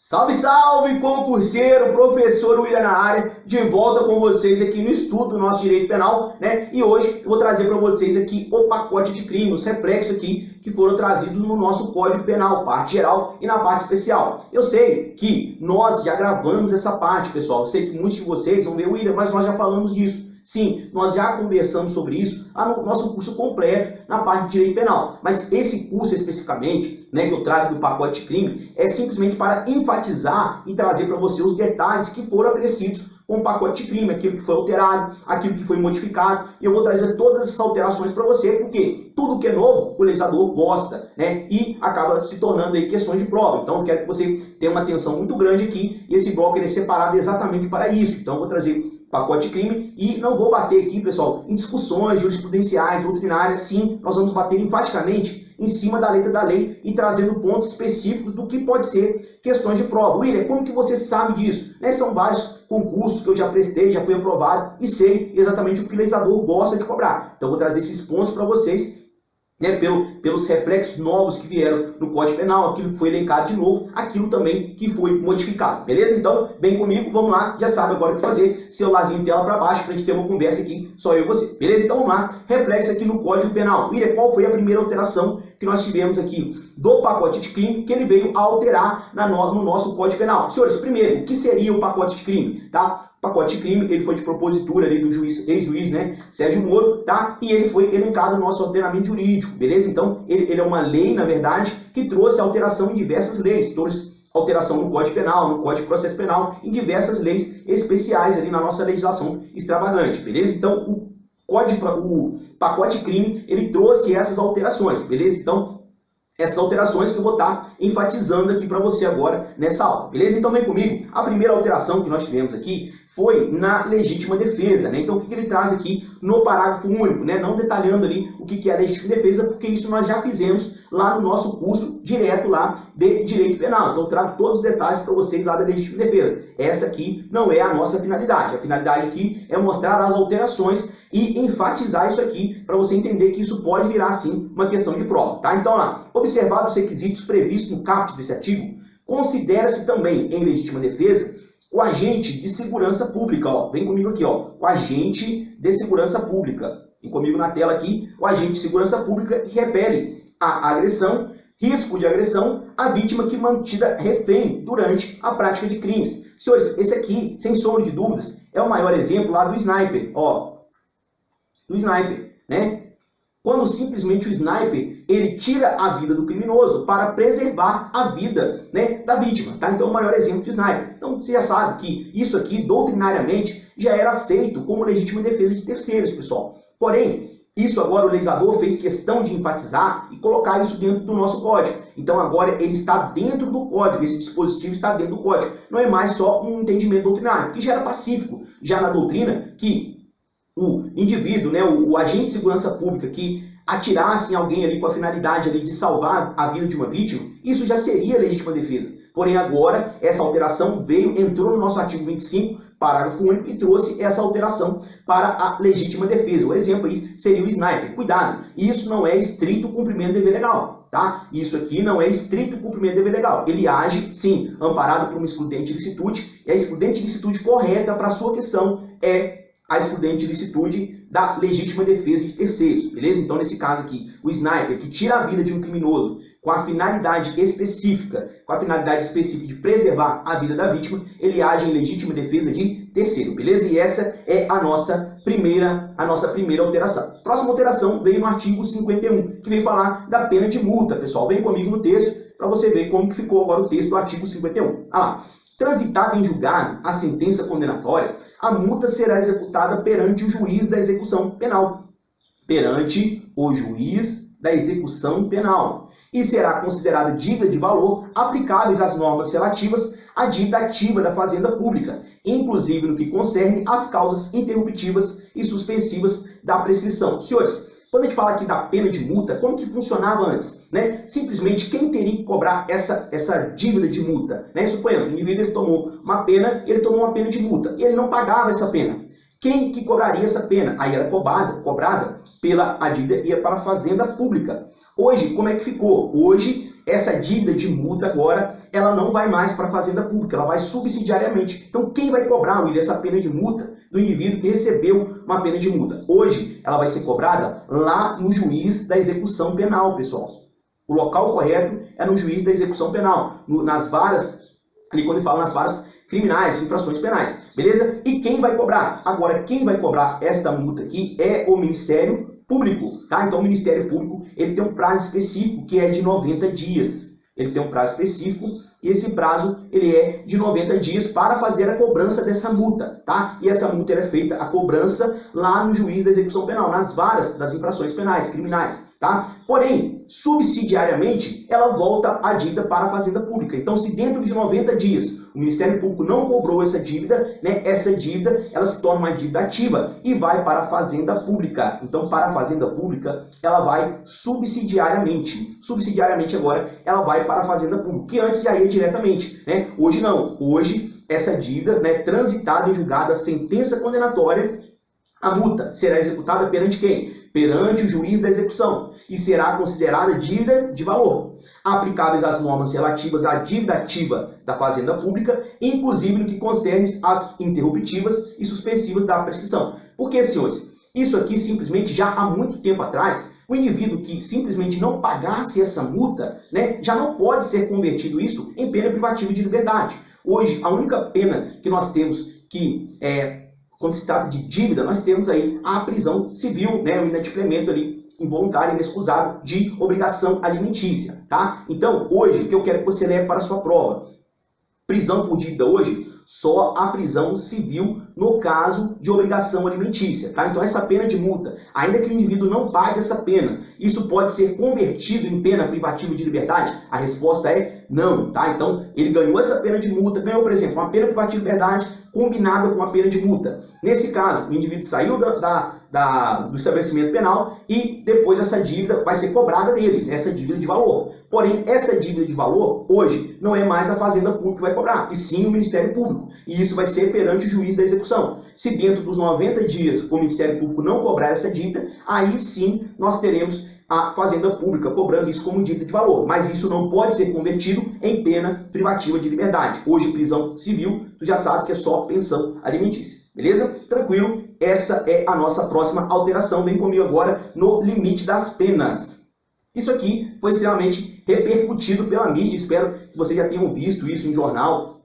Salve, salve, concurseiro, professor William na área, de volta com vocês aqui no estudo do nosso direito penal, né? E hoje eu vou trazer para vocês aqui o pacote de crimes, os reflexos aqui que foram trazidos no nosso Código Penal, parte geral e na parte especial. Eu sei que nós já gravamos essa parte, pessoal. Eu sei que muitos de vocês vão ver, William, mas nós já falamos disso. Sim, nós já conversamos sobre isso no nosso curso completo na parte de direito penal. Mas esse curso especificamente, né, que eu trago do pacote de crime, é simplesmente para enfatizar e trazer para você os detalhes que foram acrescidos com o pacote de crime, aquilo que foi alterado, aquilo que foi modificado. E eu vou trazer todas essas alterações para você, porque tudo que é novo, o legislador gosta, né, e acaba se tornando aí questões de prova. Então eu quero que você tenha uma atenção muito grande aqui, e esse bloco ele é separado exatamente para isso. Então eu vou trazer pacote de crime e não vou bater aqui, pessoal, em discussões jurisprudenciais, doutrinárias. Sim, nós vamos bater enfaticamente em cima da letra da lei e trazendo pontos específicos do que pode ser questões de prova. William, como que você sabe disso? Né? São vários concursos que eu já prestei, já fui aprovado e sei exatamente o que o legislador gosta de cobrar. Então eu vou trazer esses pontos para vocês, né, pelos reflexos novos que vieram no Código Penal, aquilo que foi elencado de novo, aquilo também que foi modificado, beleza? Então, vem comigo, vamos lá, já sabe agora o que fazer, celularzinho tela para baixo, para a gente ter uma conversa aqui, só eu e você, beleza? Então vamos lá, reflexo aqui no Código Penal. William, qual foi a primeira alteração que nós tivemos aqui do pacote de crime, que ele veio a alterar no nosso Código Penal? Senhores, primeiro, o que seria o pacote de crime, tá? O pacote de crime, ele foi de propositura ali do ex-juiz, né, Sérgio Moro, tá? E ele foi elencado no nosso ordenamento jurídico, beleza? Então, ele é uma lei, na verdade, que trouxe alteração em diversas leis, trouxe alteração no Código Penal, no Código de Processo Penal, em diversas leis especiais ali na nossa legislação extravagante, beleza? Então, o pacote de crime, ele trouxe essas alterações, beleza? Então, essas alterações que eu vou estar enfatizando aqui para você agora nessa aula, beleza? Então vem comigo. A primeira alteração que nós tivemos aqui foi na legítima defesa, né? Então o que ele traz aqui no parágrafo único, né? Não detalhando ali o que é a legítima defesa, porque isso nós já fizemos lá no nosso curso direto lá de direito penal. Então eu trago todos os detalhes para vocês lá da legítima defesa. Essa aqui não é a nossa finalidade. A finalidade aqui é mostrar as alterações e enfatizar isso aqui para você entender que isso pode virar, sim, uma questão de prova, tá? Então, lá, observados os requisitos previstos no caput desse artigo, considera-se também, em legítima defesa, o agente de segurança pública, ó, vem comigo aqui, ó, o agente de segurança pública, vem comigo na tela aqui, o agente de segurança pública que repele a agressão, risco de agressão, à vítima que mantida refém durante a prática de crimes. Senhores, esse aqui, sem sombra de dúvidas, é o maior exemplo lá do sniper, ó, do sniper, né? Quando simplesmente o sniper, ele tira a vida do criminoso para preservar a vida, né, da vítima, tá? Então, o maior exemplo do sniper. Então, você já sabe que isso aqui, doutrinariamente, já era aceito como legítima defesa de terceiros, pessoal. Porém, isso agora o legislador fez questão de enfatizar e colocar isso dentro do nosso código. Então, agora ele está dentro do código, esse dispositivo está dentro do código. Não é mais só um entendimento doutrinário, que já era pacífico, já na doutrina, que o indivíduo, né, o agente de segurança pública que atirasse em alguém ali com a finalidade ali de salvar a vida de uma vítima, isso já seria legítima defesa. Porém, agora, essa alteração entrou no nosso artigo 25, parágrafo único, e trouxe essa alteração para a legítima defesa. O exemplo aí seria o sniper. Cuidado, isso não é estrito cumprimento do dever legal, tá? Isso aqui não é estrito cumprimento do dever legal. Ele age, sim, amparado por uma excludente de licitude, e a excludente de licitude correta para a sua questão é a excludente de licitude da legítima defesa de terceiros, beleza? Então, nesse caso aqui, o sniper que tira a vida de um criminoso com a finalidade específica, de preservar a vida da vítima, ele age em legítima defesa de terceiro, beleza? E essa é a nossa primeira alteração. Próxima alteração veio no artigo 51, que vem falar da pena de multa, pessoal. Vem comigo no texto para você ver como que ficou agora o texto do artigo 51. Olha lá. Transitada em julgado a sentença condenatória, a multa será executada perante o juiz da execução penal. Perante o juiz da execução penal. E será considerada dívida de valor aplicáveis às normas relativas à dívida ativa da Fazenda Pública, inclusive no que concerne às causas interruptivas e suspensivas da prescrição. Senhores, quando a gente fala aqui da pena de multa, como que funcionava antes, né? Simplesmente quem teria que cobrar essa dívida de multa, né? Suponhamos, o indivíduo ele tomou uma pena de multa, e ele não pagava essa pena. Quem que cobraria essa pena? Aí era cobrada pela a dívida ia para a Fazenda Pública. Hoje, como é que ficou? Hoje, essa dívida de multa agora, ela não vai mais para a Fazenda Pública, ela vai subsidiariamente. Então, quem vai cobrar, William, essa pena de multa do indivíduo que recebeu uma pena de multa? Hoje, ela vai ser cobrada lá no juiz da execução penal, pessoal. O local correto é no juiz da execução penal, nas varas, ali quando ele fala nas varas criminais, infrações penais, beleza? E quem vai cobrar? Agora, quem vai cobrar esta multa aqui é o Ministério Público, tá? Então, o Ministério Público, ele tem um prazo específico, que é de 90 dias. Ele tem um prazo específico, e esse prazo, ele é de 90 dias para fazer a cobrança dessa multa, tá? E essa multa ela é feita, a cobrança, lá no juiz da execução penal, nas varas das infrações penais, criminais, tá? Porém, subsidiariamente, ela volta a dívida para a Fazenda Pública. Então, se dentro de 90 dias o Ministério Público não cobrou essa dívida, né, essa dívida ela se torna uma dívida ativa e vai para a Fazenda Pública. Então, para a Fazenda Pública, ela vai subsidiariamente. Subsidiariamente agora, ela vai para a Fazenda Pública, que antes já ia diretamente, né? Hoje não. Hoje, essa dívida, né, transitada em julgada, sentença condenatória, a multa será executada perante quem? Perante o juiz da execução, e será considerada dívida de valor, aplicáveis às normas relativas à dívida ativa da Fazenda Pública, inclusive no que concerne às interruptivas e suspensivas da prescrição. Por quê, senhores? Isso aqui simplesmente já há muito tempo atrás, o indivíduo que simplesmente não pagasse essa multa, né, já não pode ser convertido isso em pena privativa de liberdade. Hoje, a única pena que nós temos que quando se trata de dívida, nós temos aí a prisão civil, né, o inadimplemento ali involuntário, inexcusável de obrigação alimentícia, tá? Então, hoje, o que eu quero que você leve para a sua prova? Prisão por dívida hoje, só a prisão civil no caso de obrigação alimentícia, tá? Então, essa pena de multa, ainda que o indivíduo não pague essa pena, isso pode ser convertido em pena privativa de liberdade? A resposta é não, tá? Então, ele ganhou essa pena de multa, ganhou, por exemplo, uma pena privativa de liberdade combinada com uma pena de multa. Nesse caso, o indivíduo saiu do estabelecimento penal e depois essa dívida vai ser cobrada dele, essa dívida de valor. Porém, essa dívida de valor, hoje, não é mais a Fazenda Pública que vai cobrar, e sim o Ministério Público. E isso vai ser perante o juiz da execução. Se dentro dos 90 dias o Ministério Público não cobrar essa dívida, aí sim nós teremos a Fazenda Pública cobrando isso como dívida de valor. Mas isso não pode ser convertido em pena privativa de liberdade. Hoje, prisão civil, tu já sabe que é só pensão alimentícia. Beleza? Tranquilo? Essa é a nossa próxima alteração. Vem comigo agora no limite das penas. Isso aqui foi extremamente repercutido pela mídia. Espero que vocês já tenham visto isso em jornal,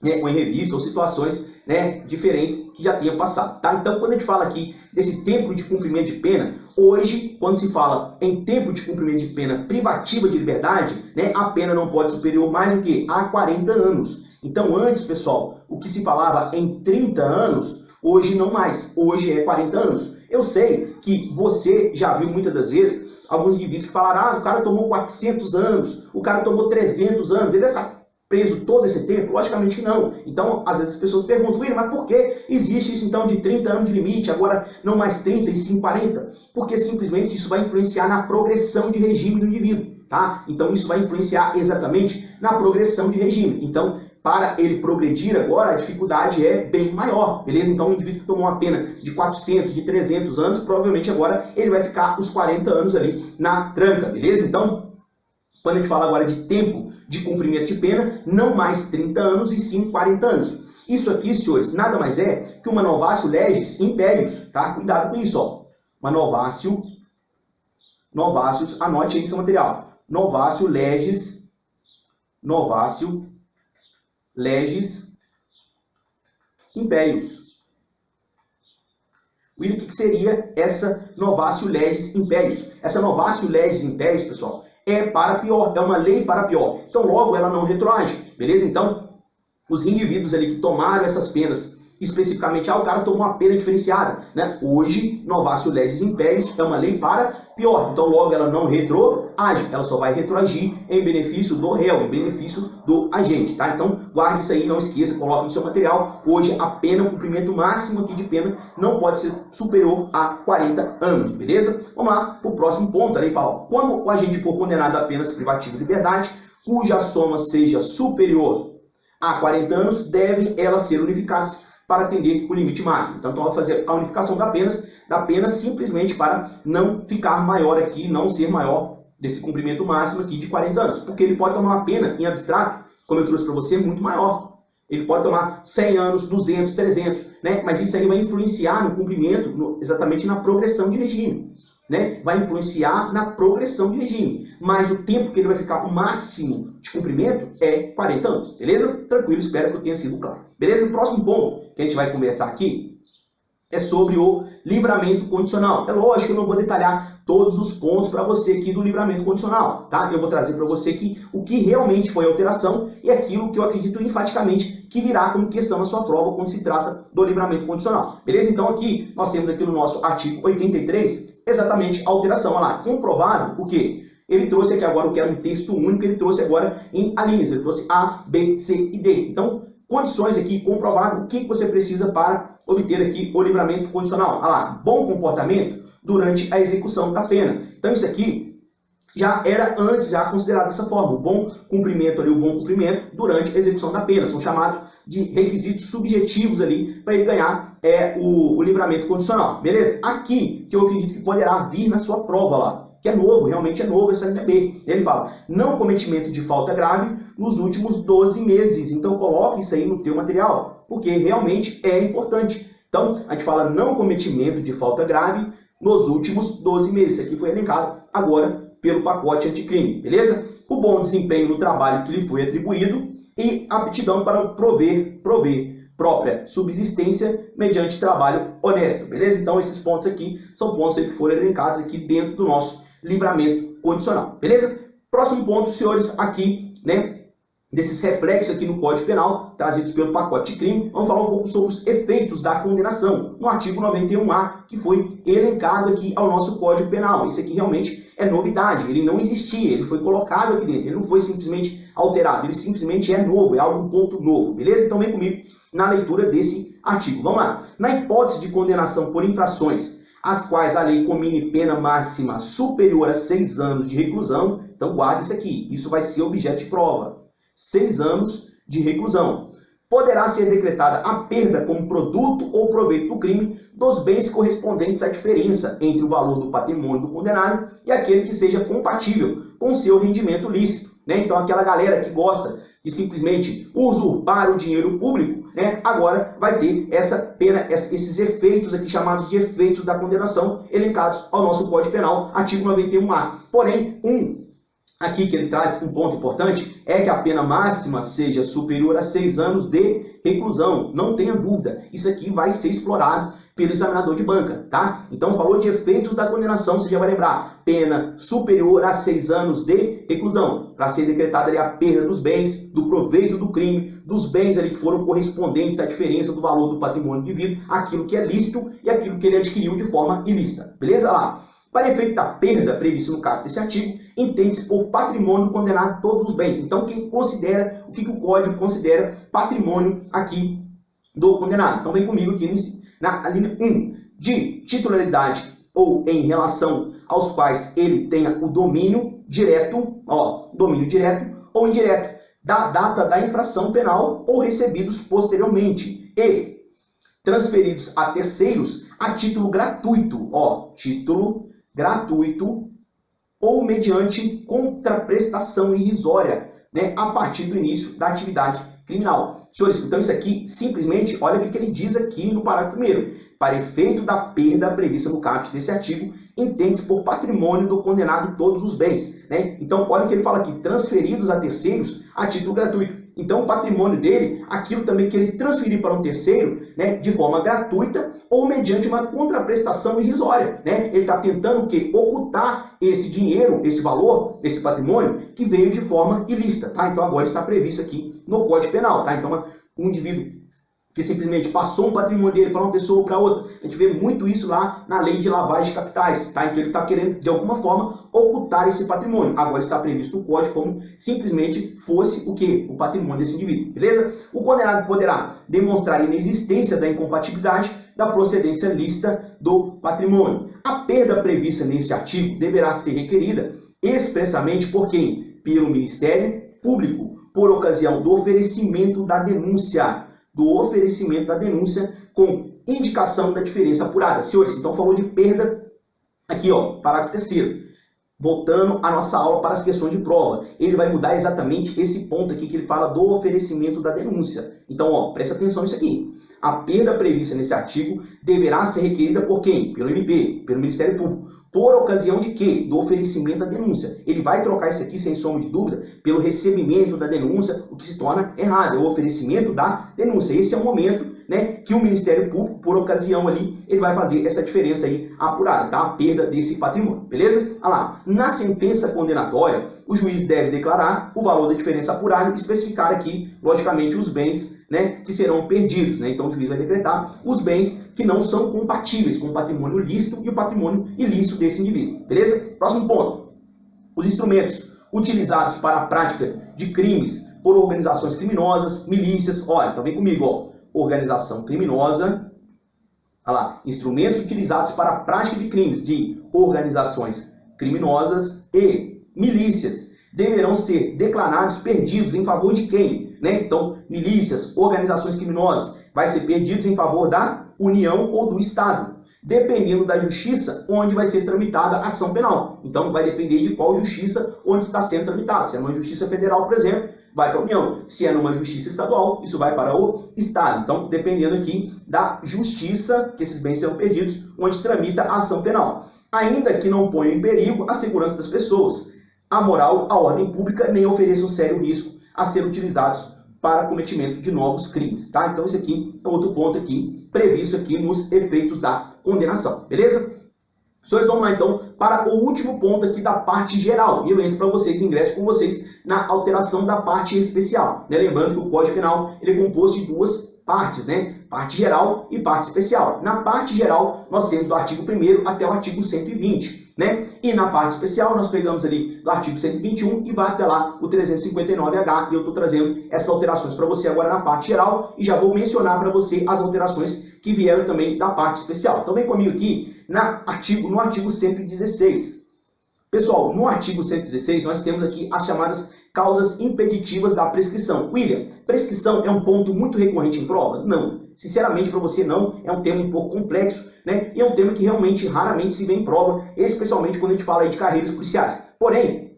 né, ou em revista, ou situações, né, diferentes que já tenham passado, tá? Então, quando a gente fala aqui desse tempo de cumprimento de pena, hoje, quando se fala em tempo de cumprimento de pena privativa de liberdade, né, a pena não pode superior mais do que a 40 anos. Então, antes, pessoal, o que se falava em 30 anos, hoje não mais. Hoje é 40 anos. Eu sei que você já viu muitas das vezes alguns indivíduos que falaram, o cara tomou 400 anos, o cara tomou 300 anos, ele vai ficar preso todo esse tempo? Logicamente que não. Então, às vezes as pessoas perguntam, mas por que existe isso então de 30 anos de limite, agora não mais 30 e sim 40? Porque simplesmente isso vai influenciar na progressão de regime do indivíduo, tá? Então, isso vai influenciar exatamente na progressão de regime. Então, para ele progredir agora, a dificuldade é bem maior, beleza? Então, o indivíduo que tomou uma pena de 400, de 300 anos, provavelmente agora ele vai ficar os 40 anos ali na tranca, beleza? Então, quando a gente fala agora de tempo de cumprimento de pena, não mais 30 anos e sim 40 anos. Isso aqui, senhores, nada mais é que uma novatio legis imperius, tá? Cuidado com isso, ó. Uma novatio, anote aí no seu material. Novatio legis imperius. William, o que seria essa novatio legis imperius? Essa novatio legis imperius, pessoal, é para pior, é uma lei para pior. Então, logo, ela não retroage, beleza? Então, os indivíduos ali que tomaram essas penas, especificamente, o cara tomou uma pena diferenciada, né? Hoje, novatio legis imperius é uma lei para pior. Então, logo, ela não retroage, ela só vai retroagir em benefício do réu, em benefício do agente, tá? Então, guarde isso aí, não esqueça, coloque no seu material. Hoje, a pena, o cumprimento máximo aqui de pena, não pode ser superior a 40 anos, beleza? Vamos lá para o próximo ponto, aí fala, quando o agente for condenado a penas privativas de liberdade, cuja soma seja superior a 40 anos, devem elas ser unificadas para atender o limite máximo. Então, vai fazer a unificação da pena simplesmente para não ficar maior aqui, não ser maior desse cumprimento máximo aqui de 40 anos, porque ele pode tomar uma pena em abstrato, como eu trouxe para você, muito maior. Ele pode tomar 100 anos, 200, 300, né? Mas isso aí vai influenciar no cumprimento, exatamente na progressão de regime. Né? Vai influenciar na progressão de regime. Mas o tempo que ele vai ficar, o máximo de cumprimento, é 40 anos. Beleza? Tranquilo, espero que eu tenha sido claro. Beleza? O próximo ponto que a gente vai conversar aqui é sobre o livramento condicional. É lógico que eu não vou detalhar todos os pontos para você aqui do livramento condicional, tá? Eu vou trazer para você aqui o que realmente foi alteração e aquilo que eu acredito enfaticamente que virá como questão na sua prova quando se trata do livramento condicional. Beleza? Então aqui, nós temos aqui no nosso artigo 83, exatamente a alteração. Olha lá, comprovado o quê? Ele trouxe aqui agora o que era um texto único, ele trouxe agora em alíneas, ele trouxe A, B, C e D. Então, condições aqui, comprovado o que você precisa para obter aqui o livramento condicional. Olha lá, bom comportamento durante a execução da pena. Então isso aqui já era antes já considerado dessa forma. O bom cumprimento ali, o bom cumprimento durante a execução da pena. São chamados de requisitos subjetivos ali para ele ganhar o livramento condicional. Beleza? Aqui, que eu acredito que poderá vir na sua prova lá, que é novo, realmente é novo essa linha B. Ele fala, não cometimento de falta grave nos últimos 12 meses. Então coloque isso aí no teu material, porque realmente é importante. Então, a gente fala não cometimento de falta grave nos últimos 12 meses. Isso aqui foi elencado agora pelo pacote anticrime, beleza? O bom desempenho no trabalho que lhe foi atribuído e aptidão para prover própria subsistência mediante trabalho honesto, beleza? Então, esses pontos aqui são pontos aí que foram elencados aqui dentro do nosso livramento condicional, beleza? Próximo ponto, senhores, aqui, né, desses reflexos aqui no Código Penal, trazidos pelo pacote de crime, vamos falar um pouco sobre os efeitos da condenação, no artigo 91A, que foi elencado aqui ao nosso Código Penal. Isso aqui realmente é novidade, ele não existia, ele foi colocado aqui dentro, ele não foi simplesmente alterado, ele simplesmente é novo, é algo um ponto novo, beleza? Então vem comigo na leitura desse artigo. Vamos lá. Na hipótese de condenação por infrações as quais a lei comine pena máxima superior a 6 anos de reclusão, então guarde isso aqui, isso vai ser objeto de prova. 6 anos de reclusão. Poderá ser decretada a perda como produto ou proveito do crime dos bens correspondentes à diferença entre o valor do patrimônio do condenado e aquele que seja compatível com o seu rendimento lícito. Né? Então, aquela galera que gosta de simplesmente usurpar o dinheiro público, né, agora vai ter essa pena, esses efeitos aqui chamados de efeitos da condenação, elencados ao nosso Código Penal, artigo 91A. Porém, aqui que ele traz um ponto importante é que a pena máxima seja superior a 6 anos de reclusão. Não tenha dúvida, isso aqui vai ser explorado pelo examinador de banca, tá? Então falou de efeitos da condenação, você já vai lembrar, pena superior a 6 anos de reclusão, para ser decretada ali a perda dos bens, do proveito do crime, dos bens ali que foram correspondentes à diferença do valor do patrimônio indivíduo, aquilo que é lícito e aquilo que ele adquiriu de forma ilícita. Beleza? Lá. Para efeito da perda prevista no caput desse artigo, entende-se por patrimônio condenado todos os bens. Então, quem considera, o que o Código considera patrimônio aqui do condenado? Então, vem comigo aqui na linha 1, de titularidade ou em relação aos quais ele tenha o domínio direto, domínio direto ou indireto, da data da infração penal ou recebidos posteriormente e transferidos a terceiros a título gratuito, título gratuito ou mediante contraprestação irrisória, né, a partir do início da atividade criminal. Senhores, então isso aqui, simplesmente, olha o que ele diz aqui no parágrafo 1º. Para efeito da perda prevista no caput desse artigo, entende-se por patrimônio do condenado todos os bens. Né? Então, olha o que ele fala aqui, transferidos a terceiros a título gratuito. Então, o patrimônio dele, aquilo também que ele transferir para um terceiro, né, de forma gratuita ou mediante uma contraprestação irrisória. Né? Ele está tentando o quê? Ocultar esse dinheiro, esse valor, esse patrimônio que veio de forma ilícita. Tá? Então, agora está previsto aqui no Código Penal. Tá? Então, um indivíduo que simplesmente passou um patrimônio dele para uma pessoa ou para outra. A gente vê muito isso lá na lei de lavagem de capitais. Tá? Então ele está querendo, de alguma forma, ocultar esse patrimônio. Agora está previsto no Código como simplesmente fosse o quê? O patrimônio desse indivíduo. Beleza? O condenado poderá demonstrar a inexistência da incompatibilidade da procedência lícita do patrimônio. A perda prevista nesse artigo deverá ser requerida expressamente por quem? Pelo Ministério Público, por ocasião do oferecimento da denúncia. Com indicação da diferença apurada. Senhores, então falou de perda aqui, parágrafo 3º. voltando a nossa aula para as questões de prova, ele vai mudar exatamente esse ponto aqui que ele fala do oferecimento da denúncia. Então, ó, presta atenção nisso aqui. A perda prevista nesse artigo deverá ser requerida por quem? Pelo MP, pelo Ministério Público. Por ocasião de quê? Do oferecimento da denúncia. Ele vai trocar isso aqui, sem sombra de dúvida, pelo recebimento da denúncia, o que se torna errado. É o oferecimento da denúncia. Esse é o momento, né, que o Ministério Público, por ocasião ali, ele vai fazer essa diferença aí apurada, tá? A perda desse patrimônio, beleza? Olha lá, na sentença condenatória, o juiz deve declarar o valor da diferença apurada e especificar aqui, logicamente, os bens, né, que serão perdidos, né? Então o juiz vai decretar os bens que não são compatíveis com o patrimônio lícito e o patrimônio ilícito desse indivíduo, beleza? Próximo ponto. Os instrumentos utilizados para a prática de crimes por organizações criminosas, milícias, olha, então vem comigo, ó. Organização criminosa, olha lá, instrumentos utilizados para a prática de crimes de organizações criminosas e milícias deverão ser declarados perdidos em favor de quem? Né? Então, milícias, organizações criminosas, vai ser perdidos em favor da União ou do Estado, dependendo da justiça onde vai ser tramitada a ação penal. Então, vai depender de qual justiça onde está sendo tramitado. Se é uma justiça federal, por exemplo, vai para a União. Se é numa justiça estadual, isso vai para o Estado. Então, dependendo aqui da justiça que esses bens serão perdidos, onde tramita a ação penal. Ainda que não ponham em perigo a segurança das pessoas, a moral, a ordem pública, nem ofereçam sério risco a ser utilizados para cometimento de novos crimes, tá? Então, esse aqui é outro ponto aqui, previsto aqui nos efeitos da condenação, beleza? Senhores, vamos lá então para o último ponto aqui da parte geral. E eu entro para vocês, ingresso com vocês na alteração da parte especial, né? Lembrando que o Código Penal ele é composto de duas partes, né? Parte geral e parte especial. Na parte geral, nós temos do artigo 1º até o artigo 120, né? E na parte especial, nós pegamos ali do artigo 121 e vai até lá o 359H. E eu estou trazendo essas alterações para você agora na parte geral e já vou mencionar para você as alterações que vieram também da parte especial. Então vem comigo aqui no artigo 116. Pessoal, no artigo 116 nós temos aqui as chamadas causas impeditivas da prescrição. William, prescrição é um ponto muito recorrente em prova? Não. Sinceramente, para você não, é um tema um pouco complexo, né? E é um tema que realmente raramente se vê em prova, especialmente quando a gente fala aí de carreiras policiais. Porém,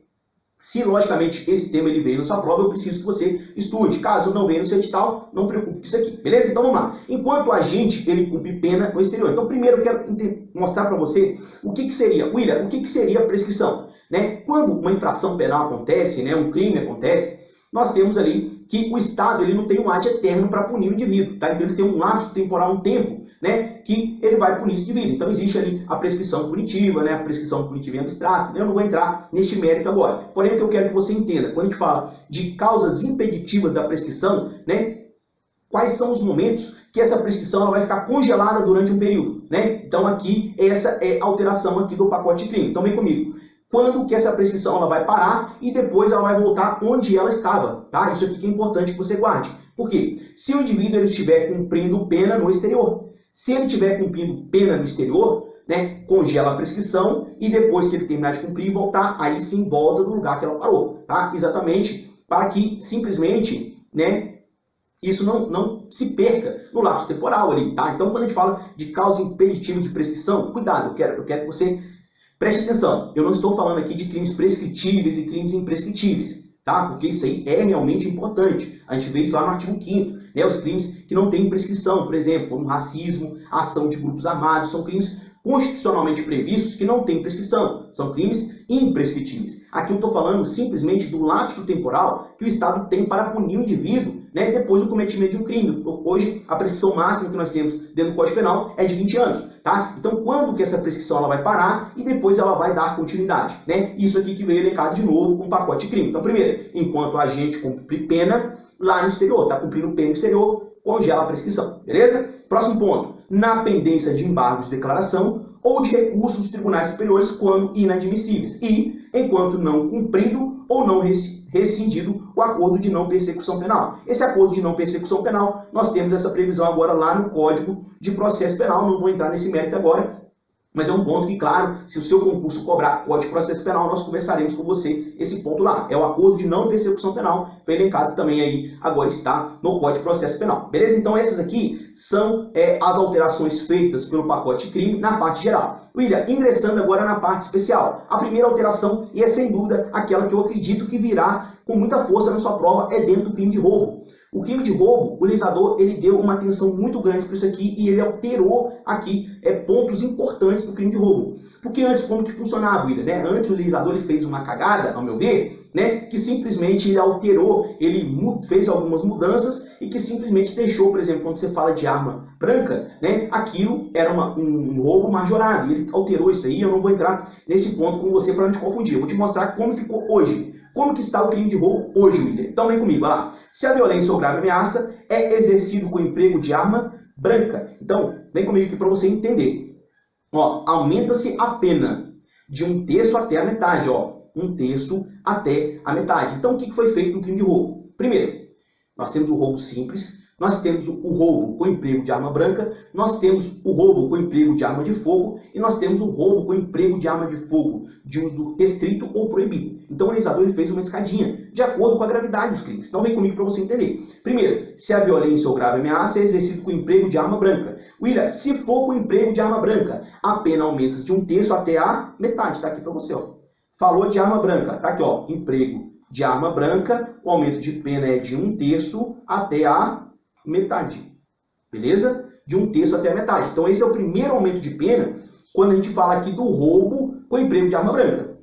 se logicamente esse tema ele veio na sua prova, eu preciso que você estude. Caso não venha no seu edital, não preocupe com isso aqui, beleza? Então vamos lá. Enquanto o agente ele cumpre pena no exterior. Então primeiro eu quero mostrar para você o que seria, William, o que seria a prescrição, né? Quando uma infração penal acontece, né, um crime acontece, nós temos ali que o Estado ele não tem um ad eterno para punir o indivíduo, tá? Então ele tem um lapso temporal, um tempo, né, que ele vai punir esse indivíduo. Então existe ali a prescrição punitiva, né, a prescrição punitiva em abstrato. Eu não vou entrar neste mérito agora. Porém, o que eu quero que você entenda, quando a gente fala de causas impeditivas da prescrição, né, quais são os momentos que essa prescrição ela vai ficar congelada durante um período, né? Então aqui, essa é a alteração aqui do pacote de crime. Então vem comigo. Quando que essa prescrição ela vai parar e depois ela vai voltar onde ela estava, tá? Isso aqui que é importante que você guarde. Por quê? Se o indivíduo ele estiver cumprindo pena no exterior, se ele estiver cumprindo pena no exterior, né, congela a prescrição e depois que ele terminar de cumprir e voltar, aí sim volta do lugar que ela parou, tá? Exatamente para que simplesmente, né, isso não se perca no lapso temporal ali, tá? Então quando a gente fala de causa impeditiva de prescrição, cuidado, eu quero que você preste atenção, eu não estou falando aqui de crimes prescritíveis e crimes imprescritíveis, tá? Porque isso aí é realmente importante. A gente vê isso lá no artigo 5º, né? Os crimes que não têm prescrição, por exemplo, como racismo, ação de grupos armados, são crimes constitucionalmente previstos que não têm prescrição. São crimes imprescritíveis. Aqui eu estou falando simplesmente do lapso temporal que o Estado tem para punir o indivíduo, né, depois do cometimento de um crime. Hoje, a prescrição máxima que nós temos dentro do Código Penal é de 20 anos. Tá? Então, quando que essa prescrição ela vai parar e depois ela vai dar continuidade? Né? Isso aqui que veio elencado de novo com o pacote de crime. Então, primeiro, enquanto o agente cumpre pena lá no exterior, está cumprindo pena no exterior, congela a prescrição. Beleza? Próximo ponto. Na pendência de embargos de declaração ou de recursos dos tribunais superiores quando inadmissíveis. E, enquanto não cumprido ou não rescindido o acordo de não persecução penal. Esse acordo de não persecução penal, nós temos essa previsão agora lá no Código de Processo Penal, não vou entrar nesse mérito agora, Mas é um ponto que, claro, se o seu concurso cobrar Código de Processo Penal, nós conversaremos com você esse ponto lá. É o acordo de não persecução penal, foi elencado também aí, agora está no Código de Processo Penal. Beleza? Então essas aqui são as alterações feitas pelo pacote de crime na parte geral. William, ingressando agora na parte especial. A primeira alteração, e é sem dúvida aquela que eu acredito que virá com muita força na sua prova, é dentro do crime de roubo. O crime de roubo, o legislador ele deu uma atenção muito grande para isso aqui e ele alterou aqui pontos importantes do crime de roubo. Porque antes, como que funcionava, William, né? Antes o legislador ele fez uma cagada, ao meu ver, né? Que simplesmente ele alterou, ele fez algumas mudanças e que simplesmente deixou, por exemplo, quando você fala de arma branca, né? Aquilo era um roubo majorado. Ele alterou isso aí, eu não vou entrar nesse ponto com você para não te confundir. Eu vou te mostrar como ficou hoje. Como que está o crime de roubo hoje, William? Então vem comigo, olha lá. Se a violência ou grave ameaça é exercido com emprego de arma branca. Então, vem comigo aqui para você entender. Ó, aumenta-se a pena de 1/3 até a metade, ó. 1/3 até a metade. Então, o que foi feito no crime de roubo? Primeiro, nós temos o roubo simples, nós temos o roubo com emprego de arma branca, nós temos o roubo com emprego de arma de fogo e nós temos o roubo com emprego de arma de fogo de uso restrito ou proibido. Então o legislador ele fez uma escadinha de acordo com a gravidade dos crimes. Então vem comigo para você entender. Primeiro, se a violência ou grave ameaça é exercido com emprego de arma branca. William, se for com emprego de arma branca, a pena aumenta de 1/3 até a metade. Está aqui para você, ó. Falou de arma branca, tá aqui, ó. Emprego de arma branca, o aumento de pena é de 1/3 até a metade. Beleza? De 1/3 até a metade. Então esse é o primeiro aumento de pena quando a gente fala aqui do roubo com emprego de arma branca.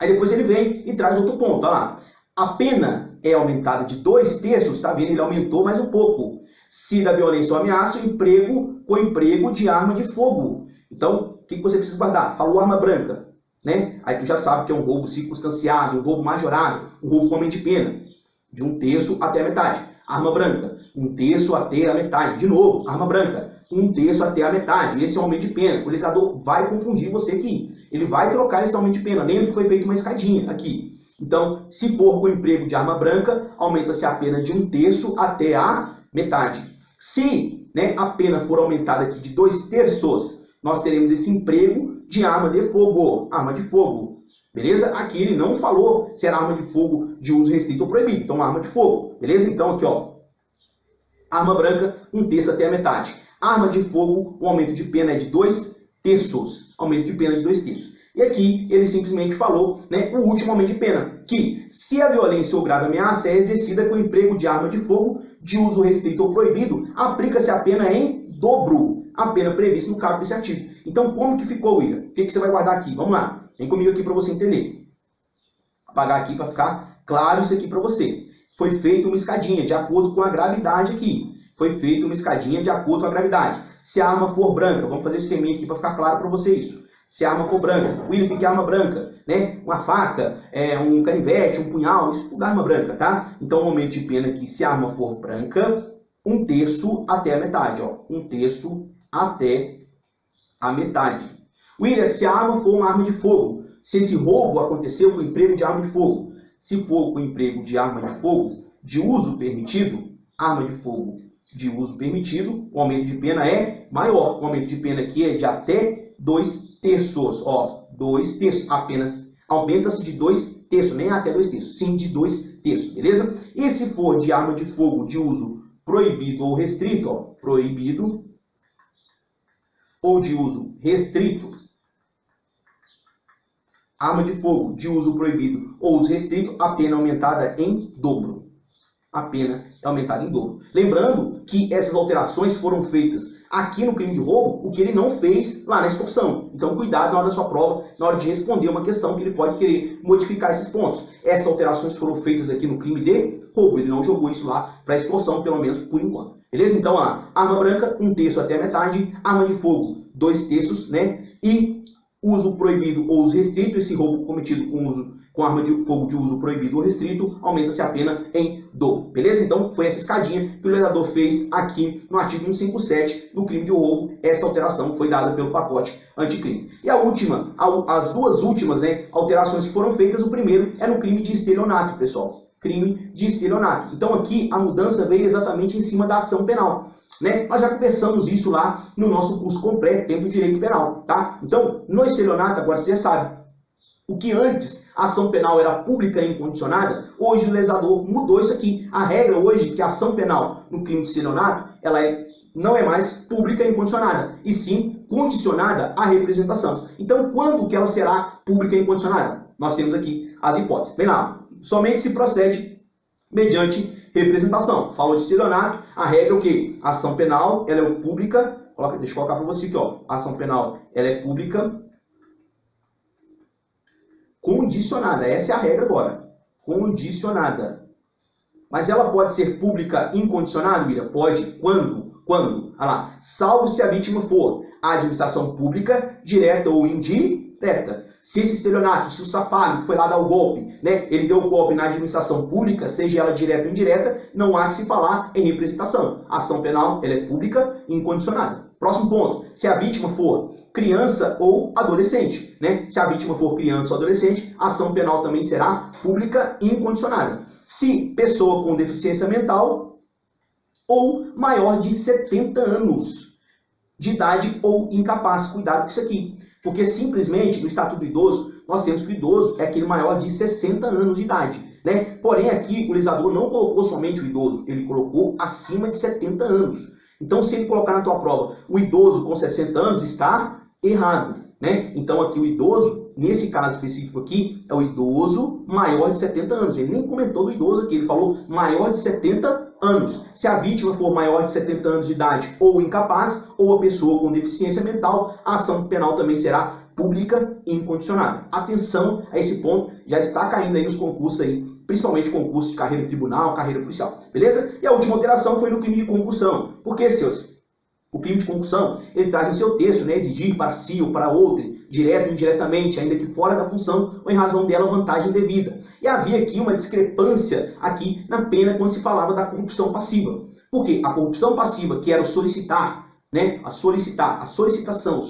Aí depois ele vem e traz outro ponto, olha lá. A pena é aumentada de 2/3, tá vendo? Ele aumentou mais um pouco. Se da violência ou ameaça, o emprego com emprego de arma de fogo. Então, o que você precisa guardar? Falou arma branca, né? Aí tu já sabe que é um roubo circunstanciado, um roubo majorado, um roubo com aumento de pena. De 1/3 até a metade. Arma branca, 1/3 até a metade. De novo, arma branca, 1/3 até a metade. Esse é o aumento de pena. O legislador vai confundir você aqui. Ele vai trocar esse aumento de pena. Lembra que foi feita uma escadinha aqui. Então, se for com emprego de arma branca, aumenta-se a pena de 1/3 até a metade. Se, né, a pena for aumentada aqui de 2/3, nós teremos esse emprego de arma de fogo. Arma de fogo. Beleza? Aqui ele não falou se era arma de fogo de uso restrito ou proibido. Então, arma de fogo. Beleza? Então, aqui, ó. Arma branca, 1/3 até a metade. Arma de fogo, o aumento de pena é de 2/3. Aumento de pena de 2/3. E aqui ele simplesmente falou, né, o último aumento de pena, que se a violência ou grave ameaça é exercida com emprego de arma de fogo de uso restrito ou proibido, aplica-se a pena em dobro. A pena prevista no caput desse artigo. Então, como que ficou, William? O que você vai guardar aqui? Vamos lá. Vem comigo aqui para você entender. Apagar aqui para ficar claro isso aqui para você. Foi feita uma escadinha de acordo com a gravidade aqui. Foi feita uma escadinha de acordo com a gravidade. Se a arma for branca, vamos fazer um esqueminha aqui para ficar claro para você isso. Se a arma for branca, William, o que é arma branca? Né? Uma faca, um canivete, um punhal, isso tudo é arma branca, tá? Então, o aumento de pena aqui, se a arma for branca, 1/3 até a metade, ó. 1/3 até a metade. William, se a arma for uma arma de fogo, se esse roubo aconteceu com emprego de arma de fogo, se for com emprego de arma de fogo de uso permitido, arma de fogo de uso permitido, o aumento de pena é maior. O aumento de pena aqui é de até 2/3, ó, 2/3, apenas aumenta-se de 2/3, nem até 2/3, sim de 2/3, beleza? E se for de arma de fogo de uso proibido ou restrito, ó, proibido ou de uso restrito, arma de fogo de uso proibido ou uso restrito, a pena aumentada em dobro. A pena é aumentada em dobro. Lembrando que essas alterações foram feitas aqui no crime de roubo, o que ele não fez lá na extorsão. Então, cuidado na hora da sua prova, na hora de responder uma questão que ele pode querer modificar esses pontos. Essas alterações foram feitas aqui no crime de roubo. Ele não jogou isso lá para extorsão, pelo menos por enquanto. Beleza? Então, lá, arma branca, 1/3 até a metade. Arma de fogo, 2/3, né? E uso proibido ou uso restrito, esse roubo cometido com arma de fogo de uso proibido ou restrito, aumenta-se a pena em dobro. Beleza? Então, foi essa escadinha que o legislador fez aqui no artigo 157 do crime de roubo. Essa alteração foi dada pelo pacote anticrime. E a última, as duas últimas, né, alterações que foram feitas, o primeiro é no crime de estelionato, pessoal. Crime de estelionato. Então, aqui, a mudança veio exatamente em cima da ação penal. né? Nós já conversamos isso lá no nosso curso completo, Tempo do Direito Penal, tá? Então, no estelionato, agora você já sabe, o que antes a ação penal era pública e incondicionada, hoje o legislador mudou isso aqui. A regra hoje é que a ação penal no crime de estelionato, não é mais pública e incondicionada, e sim condicionada à representação. Então, quando que ela será pública e incondicionada? Nós temos aqui as hipóteses. Vem lá, somente se procede mediante representação. Falou de estelionato, a regra é o quê? A ação penal, ela é pública, deixa eu colocar para você aqui, ó. A ação penal, ela é pública condicionada. Essa é a regra agora. Condicionada. Mas ela pode ser pública incondicionada, Miriam? Pode. Quando? Quando? Olha lá. Salvo se a vítima for a administração pública, direta ou indireta. Se esse estelionato, se o safado que foi lá dar o golpe, né, ele deu o golpe na administração pública, seja ela direta ou indireta, não há que se falar em representação. A ação penal, ela é pública e incondicionada. Próximo ponto. Se a vítima for criança ou adolescente, né? Se a vítima for criança ou adolescente, a ação penal também será pública e incondicionada. Se pessoa com deficiência mental ou maior de 70 anos de idade ou incapaz. Cuidado com isso aqui. Porque simplesmente no Estatuto do Idoso, nós temos que o idoso é aquele maior de 60 anos de idade, né? Porém aqui o legislador não colocou somente o idoso, ele colocou acima de 70 anos. Então, se ele colocar na tua prova o idoso com 60 anos, está errado, né? Então, aqui o idoso, nesse caso específico aqui, é o idoso maior de 70 anos. Ele nem comentou do idoso aqui, ele falou maior de 70 anos. Se a vítima for maior de 70 anos de idade ou incapaz, ou a pessoa com deficiência mental, a ação penal também será pública e incondicionada. Atenção a esse ponto, já está caindo aí nos concursos aí, principalmente concursos de carreira tribunal, carreira policial, beleza? E a última alteração foi no crime de concussão. Por quê, senhores? O crime de concussão, ele traz no seu texto, né, exigir para si ou para outro, direto ou indiretamente, ainda que fora da função, ou em razão dela, vantagem devida. E havia aqui uma discrepância aqui na pena quando se falava da corrupção passiva. Por quê? A corrupção passiva, que era o solicitar, né, a solicitação,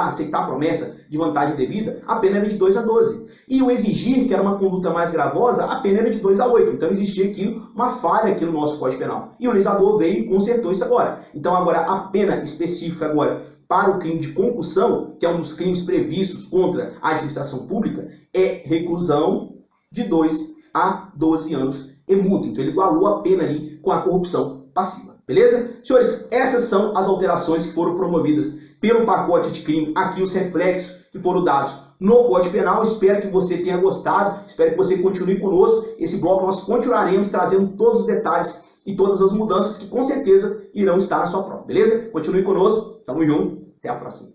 aceitar a promessa de vantagem devida, a pena era de 2 a 12. E o exigir, que era uma conduta mais gravosa, a pena era de 2 a 8. Então existia aqui uma falha aqui no nosso Código Penal. E o legislador veio e consertou isso agora. Então agora a pena específica agora para o crime de concussão, que é um dos crimes previstos contra a administração pública, é reclusão de 2 a 12 anos e multa. Então ele igualou a pena ali com a corrupção passiva. Beleza? Senhores, essas são as alterações que foram promovidas pelo pacote de crime, aqui os reflexos que foram dados no Código Penal. Espero que você tenha gostado, espero que você continue conosco. Esse bloco nós continuaremos trazendo todos os detalhes e todas as mudanças que com certeza irão estar na sua prova, beleza? Continue conosco, tamo junto, até a próxima.